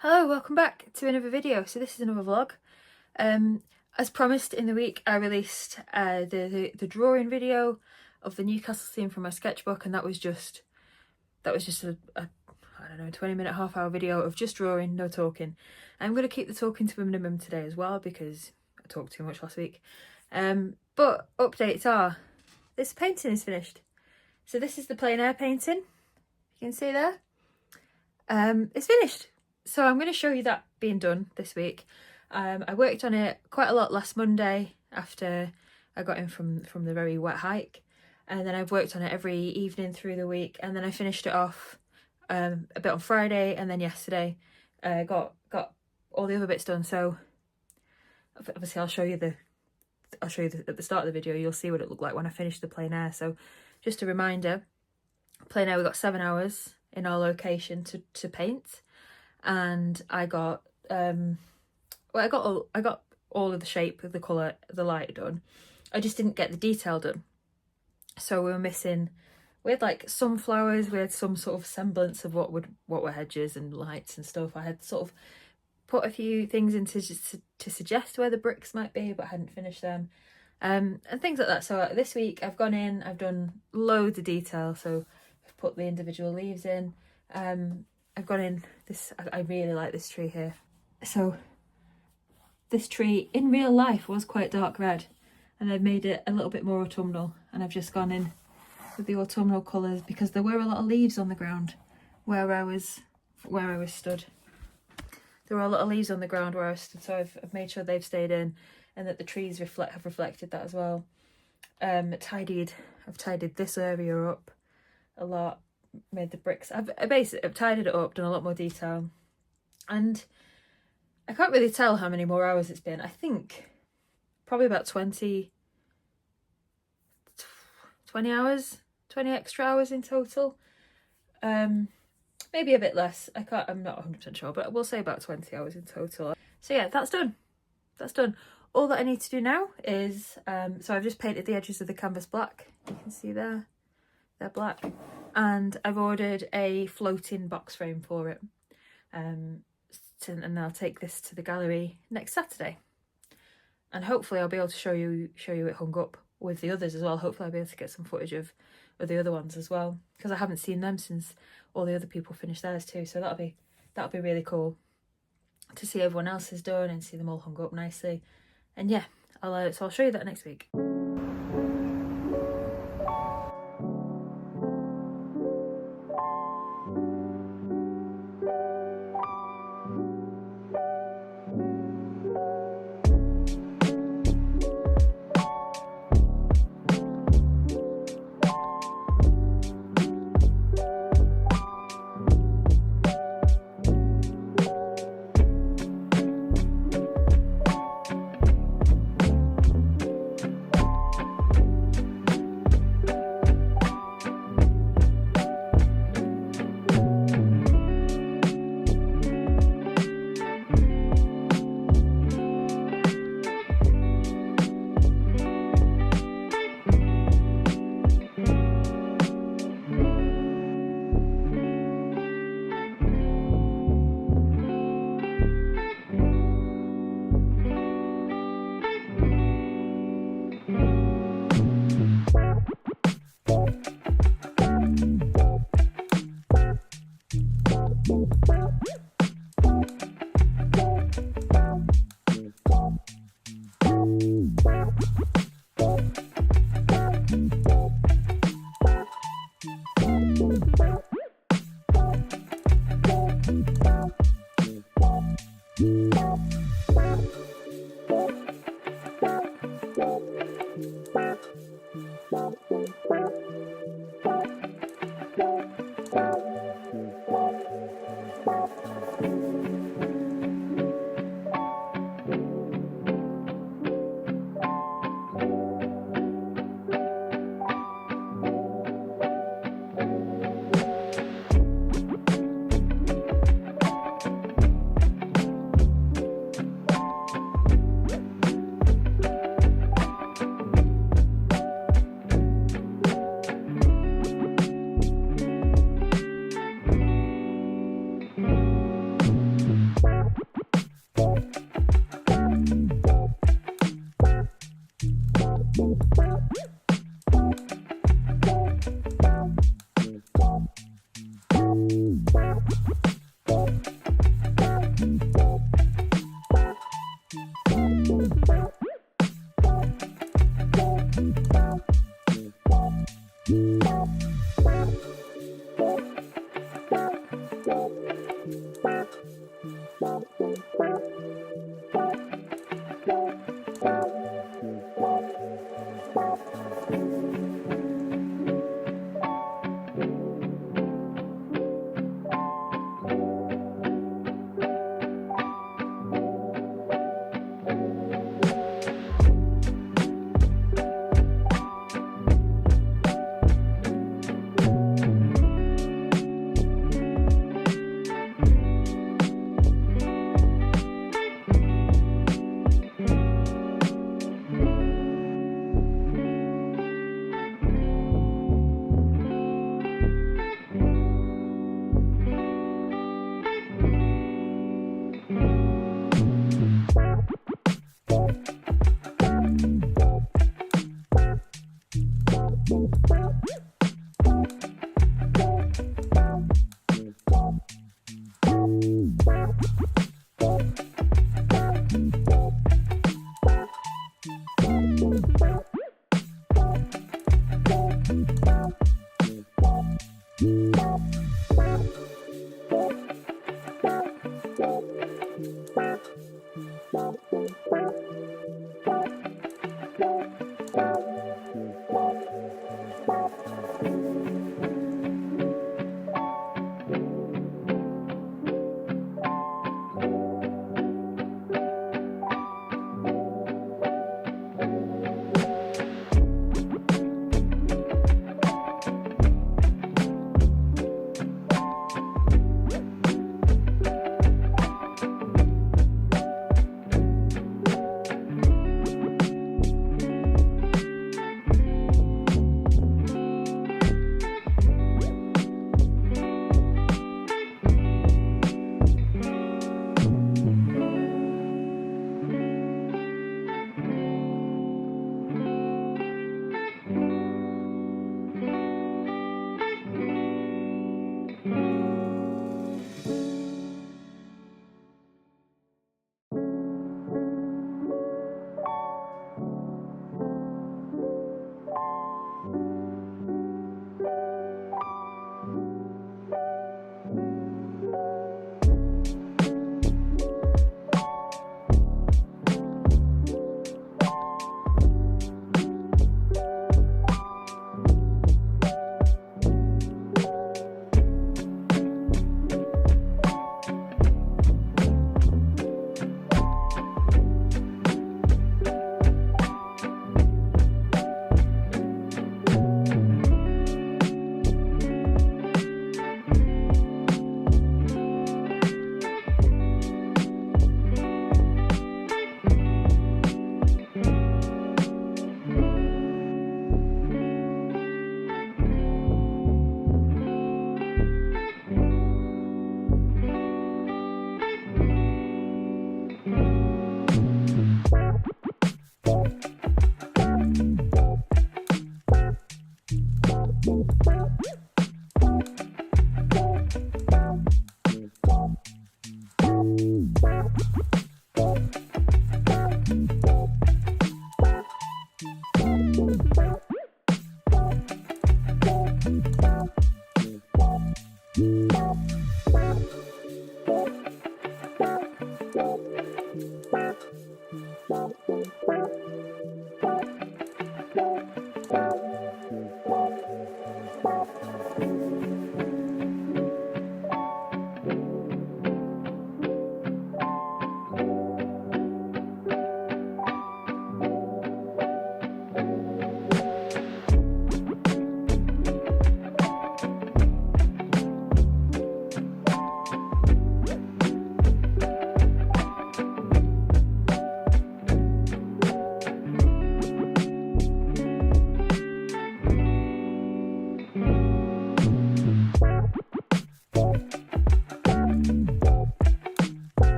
Hello, welcome back to another video. So this is another vlog. As promised in the week, I released the drawing video of the Newcastle scene from my sketchbook, and that was just a I don't know, 20-minute, half-hour video of just drawing, no talking. I'm going to keep the talking to a minimum today as well because I talked too much last week. But updates are, this painting is finished. So this is the Plein Air painting. You can see there. It's finished. So I'm going to show you that being done this week. I worked on it quite a lot last Monday after I got in from the very wet hike, and then I've worked on it every evening through the week, and then I finished it off a bit on Friday, and then yesterday got all the other bits done. So obviously I'll show you at the start of the video. You'll see what it looked like when I finished the Plein Air. So just a reminder, Plein Air, we got 7 hours in our location to paint. And I got I got all of the shape, the colour, the light done. I just didn't get the detail done. So we had like some flowers, we had some sort of semblance of what were hedges and lights and stuff. I had sort of put a few things into just to suggest where the bricks might be, but I hadn't finished them. And things like that. So this week I've gone in, I've done loads of detail. So I've put the individual leaves in. I've gone in this, I really like this tree here. So this tree in real life was quite dark red, and I've made it a little bit more autumnal, and I've just gone in with the autumnal colours because there were a lot of leaves on the ground where I was stood. There were a lot of leaves on the ground where I was stood, so I've made sure they've stayed in and that the trees have reflected that as well. I've tidied this area up a lot. Made the bricks. I've tidied it up, done a lot more detail, and I can't really tell how many more hours it's been. I think probably about 20 hours, 20 extra hours in total. Maybe a bit less. I'm not 100% sure, but we'll say about 20 hours in total. So yeah, that's done. All that I need to do now is so I've just painted the edges of the canvas black. You can see there, they're black. And I've ordered a floating box frame for it, and I'll take this to the gallery next Saturday, and hopefully I'll be able to show you it hung up with the others as well. Hopefully I'll be able to get some footage of the other ones as well, because I haven't seen them since all the other people finished theirs too. So that'll be really cool to see everyone else is done and see them all hung up nicely. And yeah, I'll show you that next week.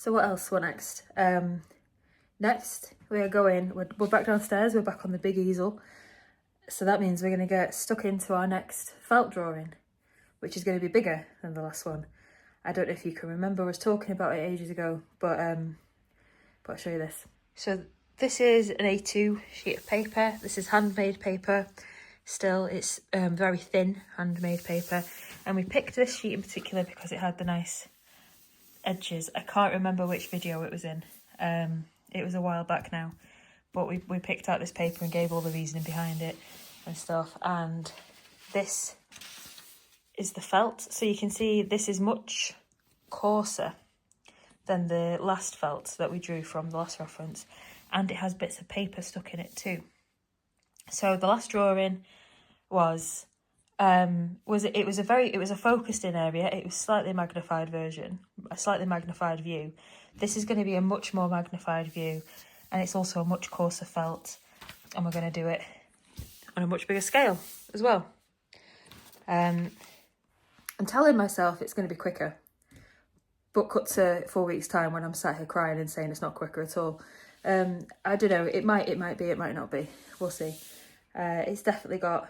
So what else? What next? Next we're back downstairs, we're back on the big easel. So that means we're going to get stuck into our next felt drawing, which is going to be bigger than the last one. I don't know if you can remember, I was talking about it ages ago, but I'll show you this. So this is an A2 sheet of paper. This is handmade paper. Still, it's very thin handmade paper. And we picked this sheet in particular because it had the nice edges. I can't remember which video it was in. It was a while back now. But we picked out this paper and gave all the reasoning behind it and stuff. And this is the felt. So you can see this is much coarser than the last felt that we drew from the last reference. And it has bits of paper stuck in it too. So the last drawing was a focused in area. It was slightly magnified version, a slightly magnified view. This is going to be a much more magnified view, and it's also a much coarser felt, and we're going to do it on a much bigger scale as well. I'm telling myself it's going to be quicker, but cut to 4 weeks' time when I'm sat here crying and saying it's not quicker at all. I don't know. It might be. It might not be. We'll see. It's definitely got.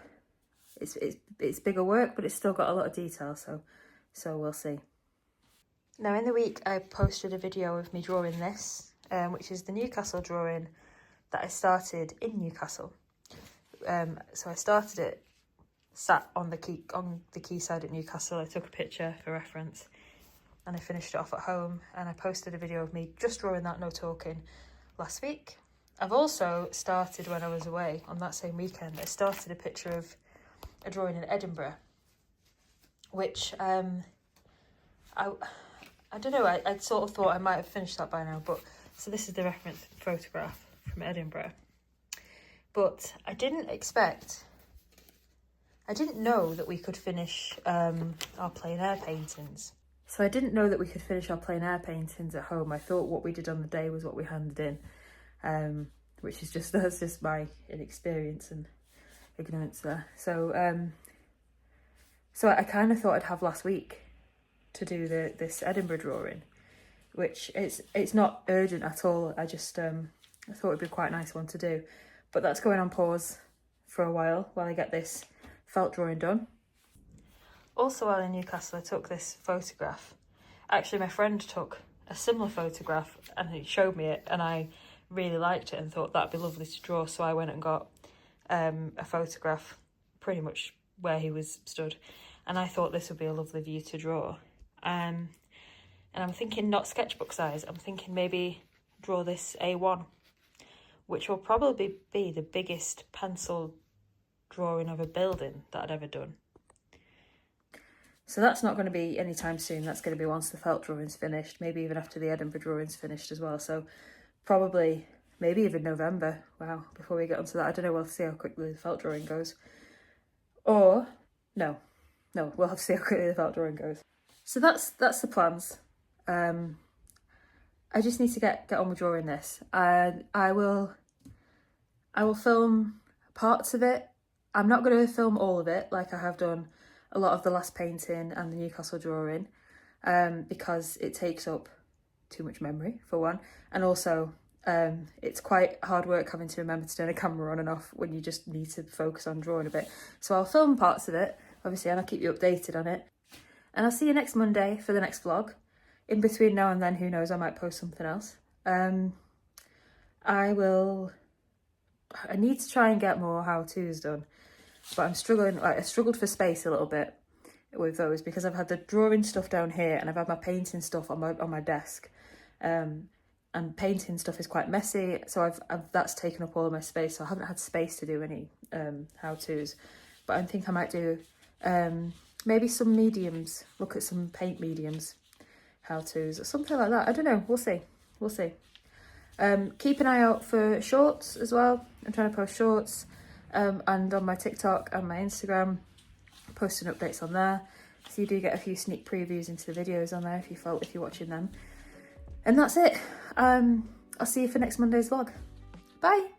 It's bigger work, but it's still got a lot of detail. So we'll see. Now in the week I posted a video of me drawing this, which is the Newcastle drawing that I started in Newcastle. So I started it sat on the quayside at Newcastle. I took a picture for reference, and I finished it off at home. And I posted a video of me just drawing that, no talking, last week. I've also started, when I was away on that same weekend, I started a picture of a drawing in Edinburgh, which I don't know, I sort of thought I might have finished that by now, but so this is the reference photograph from Edinburgh. But I didn't know that we could finish our plein air paintings. So I didn't know that we could finish our plein air paintings at home. I thought what we did on the day was what we handed in, which is that's just my inexperience and ignorance there. So I kind of thought I'd have last week to do this Edinburgh drawing, which it's not urgent at all. I just I thought it'd be quite a nice one to do, but that's going on pause for a while I get this felt drawing done. Also, while in Newcastle, I took this photograph. Actually, my friend took a similar photograph and he showed me it, and I really liked it and thought that'd be lovely to draw. So I went and got a photograph pretty much where he was stood, and I thought this would be a lovely view to draw. And I'm thinking not sketchbook size. I'm thinking maybe draw this A1, which will probably be the biggest pencil drawing of a building that I'd ever done. So that's not going to be anytime soon. That's going to be once the felt drawing's finished, maybe even after the Edinburgh drawing's finished as well. So probably, maybe even November. Wow, before we get onto that. I don't know, we'll see how quickly the felt drawing goes. Or, no, we'll have to see how quickly the felt drawing goes. So that's the plans. I just need to get on with drawing this. And I will film parts of it. I'm not going to film all of it like I have done a lot of the last painting and the Newcastle drawing, because it takes up too much memory, for one, and also it's quite hard work having to remember to turn a camera on and off when you just need to focus on drawing a bit. So I'll film parts of it, obviously, and I'll keep you updated on it. And I'll see you next Monday for the next vlog. In between now and then, who knows, I might post something else. I need to try and get more how-tos done, but I'm struggling. I struggled for space a little bit with those because I've had the drawing stuff down here and I've had my painting stuff on my desk, and painting stuff is quite messy, so that's taken up all of my space, so I haven't had space to do any how-tos. But I think I might do maybe some mediums, look at some paint mediums how-tos or something like that. I don't know, we'll see. Keep an eye out for shorts as well. I'm trying to post shorts, and on my TikTok and my Instagram, posting updates on there. So you do get a few sneak previews into the videos on there if you're watching them. And that's it. I'll see you for next Monday's vlog. Bye.